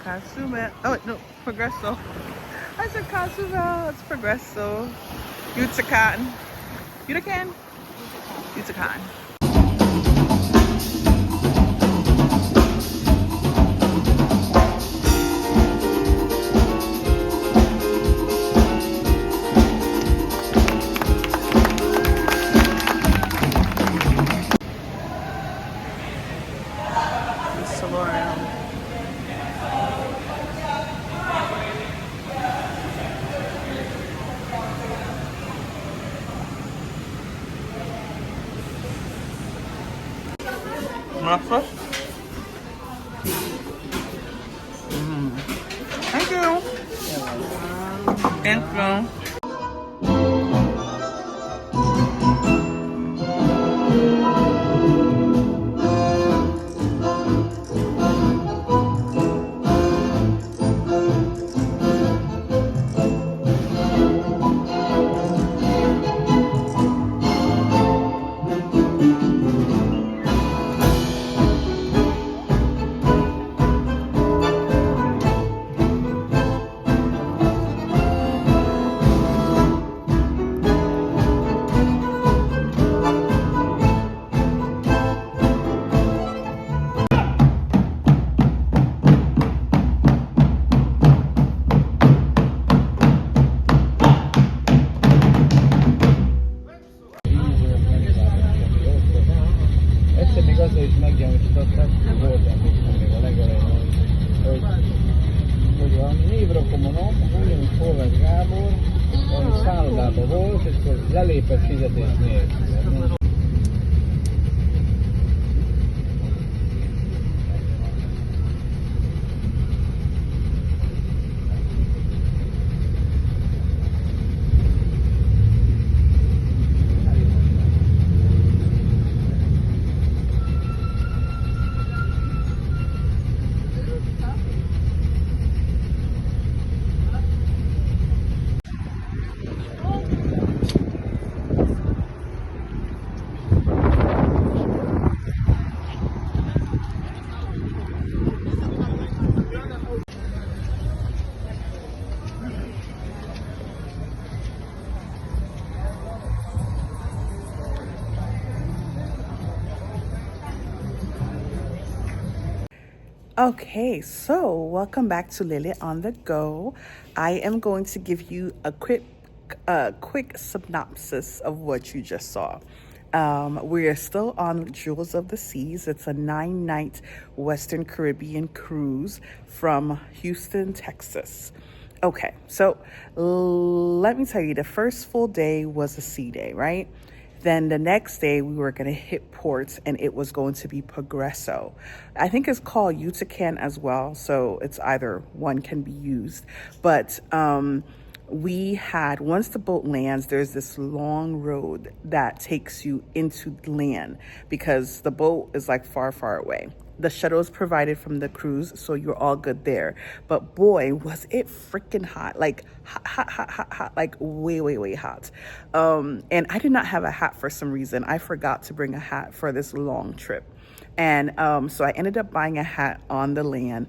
Cozumel. Oh, no, Progresso. I said Cozumel. It's Progresso. Yucatan. Yucatan? Yucatan. Breakfast? Thank you. Thank you. Hogy a névrakomonom ugyanúgy Horváth Gábor, valami szállodában volt, és akkor lelépett fizetés nélkül. Okay, so welcome back to Lily on the Go. I am going to give you a quick synopsis of what you just saw. We are still on Jewels of the Seas. It's a 9-night Western Caribbean cruise from Houston, Texas. Okay, so let me tell you, the first full day was a sea day, right? Then the next day we were going to hit ports and it was going to be Progresso. I think it's called Yucatan as well. So it's either one can be used. But we had, once the boat lands, there's this long road that takes you into land because the boat is like far, far away. The shuttle is provided from the cruise, so you're all good there. But boy, was it freaking hot. Like hot, like way hot. And I did not have a hat for some reason. I forgot to bring a hat for this long trip. And so I ended up buying a hat on the land,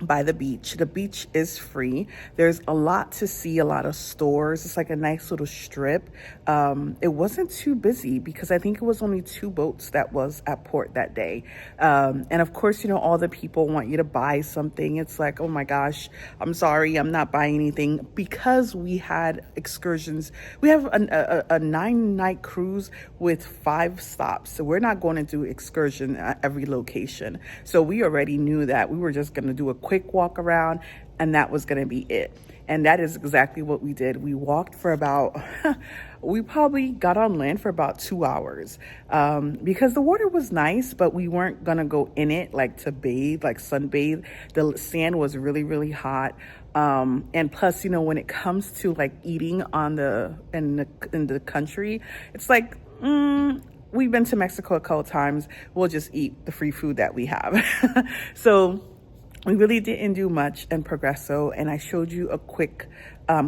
by the beach. The beach is free. There's a lot to see, a lot of stores. It's like a nice little strip. It wasn't too busy because I think it was only 2 boats that was at port that day. And of course, you know, all the people want you to buy something. It's like, oh my gosh, I'm sorry, I'm not buying anything because we had excursions. We have a 9-night cruise with 5 stops. So we're not going to do excursion at every location. So we already knew that we were just going to do a quick walk around and that was going to be it. And that is exactly what we did. We walked for about, we probably got on land for about 2 hours because the water was nice, but we weren't going to go in it like to bathe, like sunbathe. The sand was really hot. And plus, you know, when it comes to like eating in the country, it's like, we've been to Mexico a couple times. We'll just eat the free food that we have. So we really didn't do much in Progresso, and I showed you a quick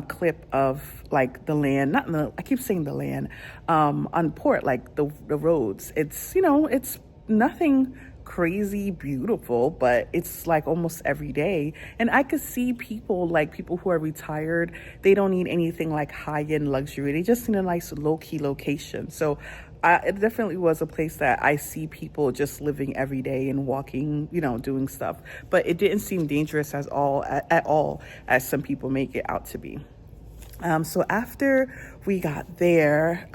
clip of like the land, I keep saying the land, on port, like the roads. It's, you know, it's nothing crazy beautiful, but it's like almost every day. And I could see people, like people who are retired, they don't need anything like high-end luxury. They just need a nice low-key location. So it definitely was a place that I see people just living every day and walking, doing stuff. But it didn't seem dangerous at all as some people make it out to be. So after we got there,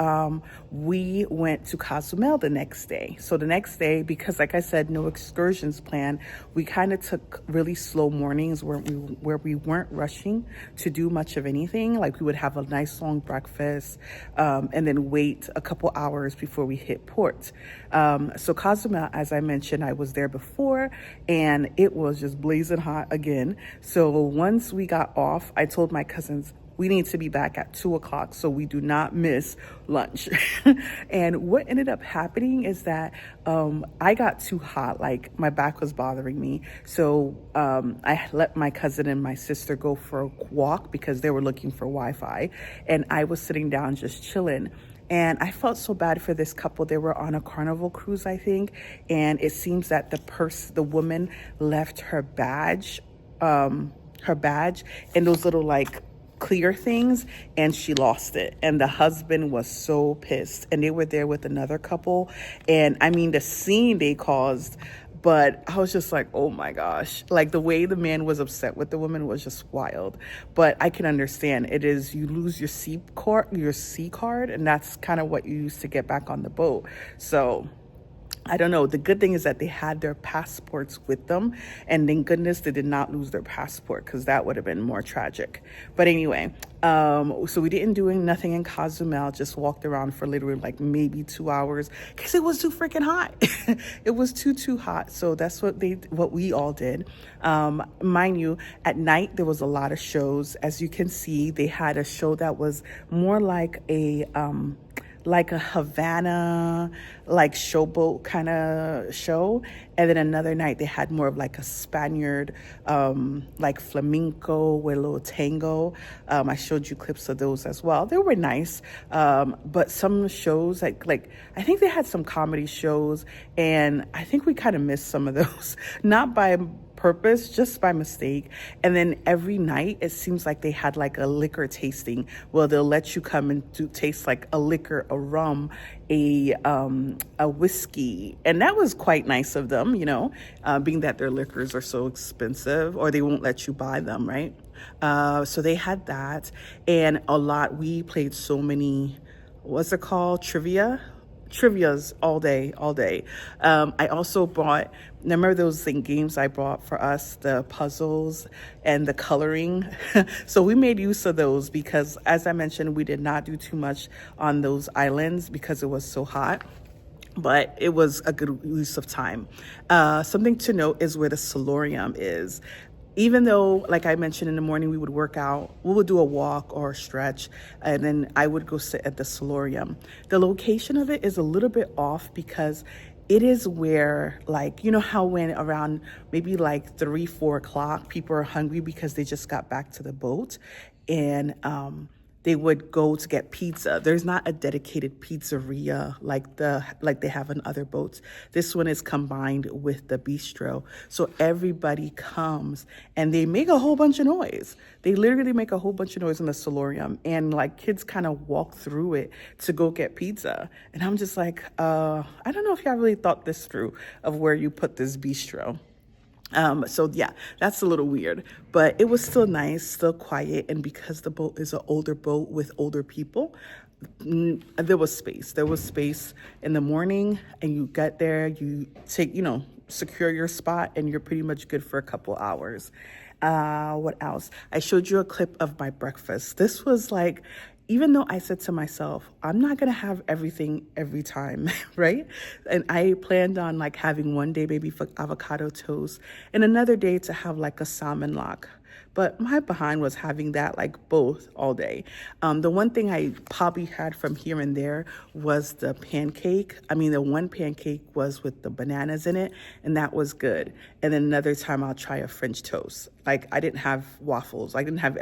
we went to Cozumel the next day. So the next day, because like I said, no excursions planned, we kind of took really slow mornings where we weren't rushing to do much of anything. Like we would have a nice long breakfast, and then wait a couple hours before we hit port. So Cozumel, as I mentioned, I was there before and it was just blazing hot again. So once we got off, I told my cousins, we need to be back at 2:00 so we do not miss lunch. And what ended up happening is that I got too hot, like my back was bothering me. So I let my cousin and my sister go for a walk because they were looking for Wi-Fi. And I was sitting down just chilling. And I felt so bad for this couple. They were on a Carnival cruise, I think. And it seems that the woman left her badge and those little like clear things, and she lost it. And the husband was so pissed, and they were there with another couple, and I mean the scene they caused. But I was just like, oh my gosh, like the way the man was upset with the woman was just wild. But I can understand, it is, you lose your C card, and that's kind of what you use to get back on the boat. So I don't know. The good thing is that they had their passports with them, and thank goodness they did not lose their passport, because that would have been more tragic. But anyway, so we didn't do nothing in Cozumel, just walked around for literally like maybe 2 hours because it was too freaking hot. It was too hot. So that's what we all did. Mind you, at night there was a lot of shows. As you can see, they had a show that was more like a Havana, like showboat kind of show. And then another night they had more of like a Spaniard, like flamenco with a little tango. I showed you clips of those as well. They were nice. But some shows like I think they had some comedy shows, and I think we kind of missed some of those, not by purpose, just by mistake. And then every night it seems like they had like a liquor tasting. Well, they'll let you come and taste like a liquor, a rum, a whiskey, and that was quite nice of them, being that their liquors are so expensive, or they won't let you buy them, right? So they had that, and we played so many, what's it called, trivias all day. I also brought, remember those games I brought for us, the puzzles and the coloring? So we made use of those because, as I mentioned, we did not do too much on those islands because it was so hot. But it was a good use of time. Something to note is where the solarium is. Even though, like I mentioned, in the morning we would work out, we would do a walk or a stretch, and then I would go sit at the solarium. The location of it is a little bit off because it is where, like, you know how when around maybe like 3-4 o'clock, people are hungry because they just got back to the boat, and they would go to get pizza. There's not a dedicated pizzeria like they have on other boats. This one is combined with the bistro. So everybody comes and they make a whole bunch of noise. They literally make a whole bunch of noise in the solarium, and like kids kind of walk through it to go get pizza. And I'm just like, I don't know if y'all really thought this through of where you put this bistro. So yeah, that's a little weird, but it was still nice, still quiet. And because the boat is an older boat with older people, there was space. There was space in the morning, and you get there, you take, secure your spot, and you're pretty much good for a couple hours. What else? I showed you a clip of my breakfast. This was like, even though I said to myself, I'm not going to have everything every time, right? And I planned on like having one day maybe for avocado toast, and another day to have like a salmon lock. But my behind was having that like both all day. The one thing I probably had from here and there was the pancake. I mean, the one pancake was with the bananas in it, and that was good. And then another time I'll try a French toast. Like I didn't have waffles. I didn't have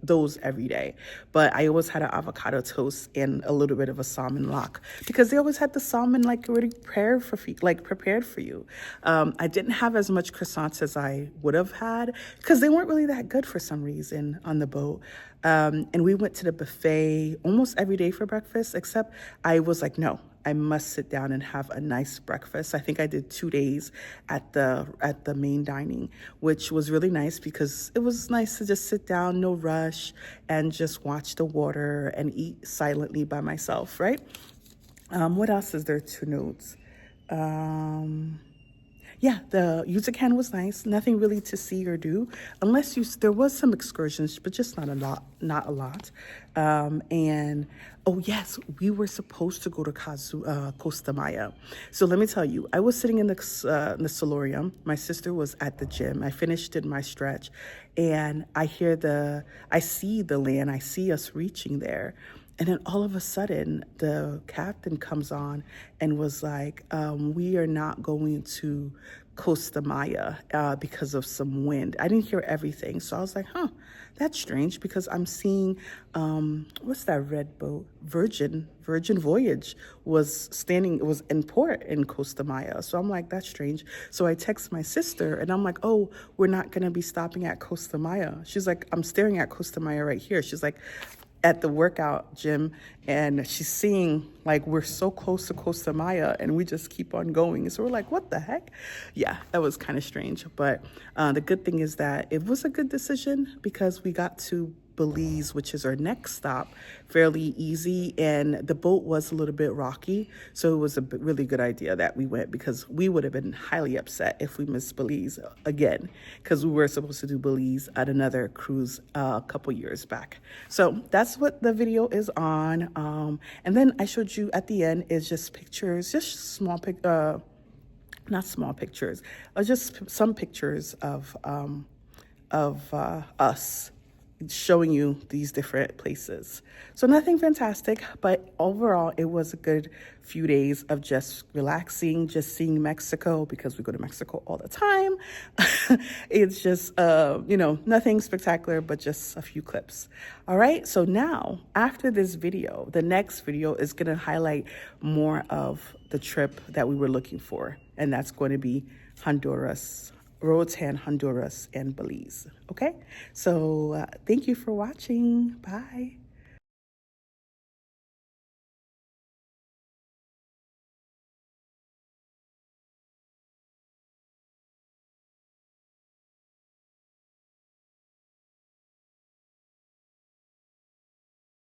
those every day, but I always had an avocado toast and a little bit of a salmon lock because they always had the salmon like already prepared for you. I didn't have as much croissants as I would have had because they weren't really that good for some reason on the boat. And we went to the buffet almost every day for breakfast, except I was like, no, I must sit down and have a nice breakfast. I think I did 2 days at the main dining, which was really nice because it was nice to just sit down, no rush, and just watch the water and eat silently by myself, right? What else is there to note? Yeah, the Yucatan was nice. Nothing really to see or do, unless there was some excursions, but just not a lot. And oh yes, we were supposed to go to Costa Maya. So let me tell you, I was sitting in the solarium. My sister was at the gym. I did my stretch, and I see the land. I see us reaching there. And then all of a sudden, the captain comes on and was like, we are not going to Costa Maya because of some wind. I didn't hear everything. So I was like, huh, that's strange because I'm seeing, what's that red boat? Virgin Voyage was in port in Costa Maya. So I'm like, that's strange. So I text my sister and I'm like, oh, we're not going to be stopping at Costa Maya. She's like, I'm staring at Costa Maya right here. She's like, at the workout gym, and she's seeing like we're so close to Costa Maya and we just keep on going. So we're like, what the heck? Yeah, that was kind of strange. But the good thing is that it was a good decision because we got to Belize, which is our next stop, fairly easy, and the boat was a little bit rocky, so it was a really good idea that we went because we would have been highly upset if we missed Belize again because we were supposed to do Belize at another cruise a couple years back. So that's what the video is on, and then I showed you at the end is just pictures, just not small pictures, just some pictures of us showing you these different places. So nothing fantastic, but overall it was a good few days of just relaxing, just seeing Mexico because we go to Mexico all the time. It's just, nothing spectacular, but just a few clips. All right. So now after this video, the next video is going to highlight more of the trip that we were looking for. And that's going to be Honduras, Roatan, Honduras, and Belize. Okay, so thank you for watching. Bye.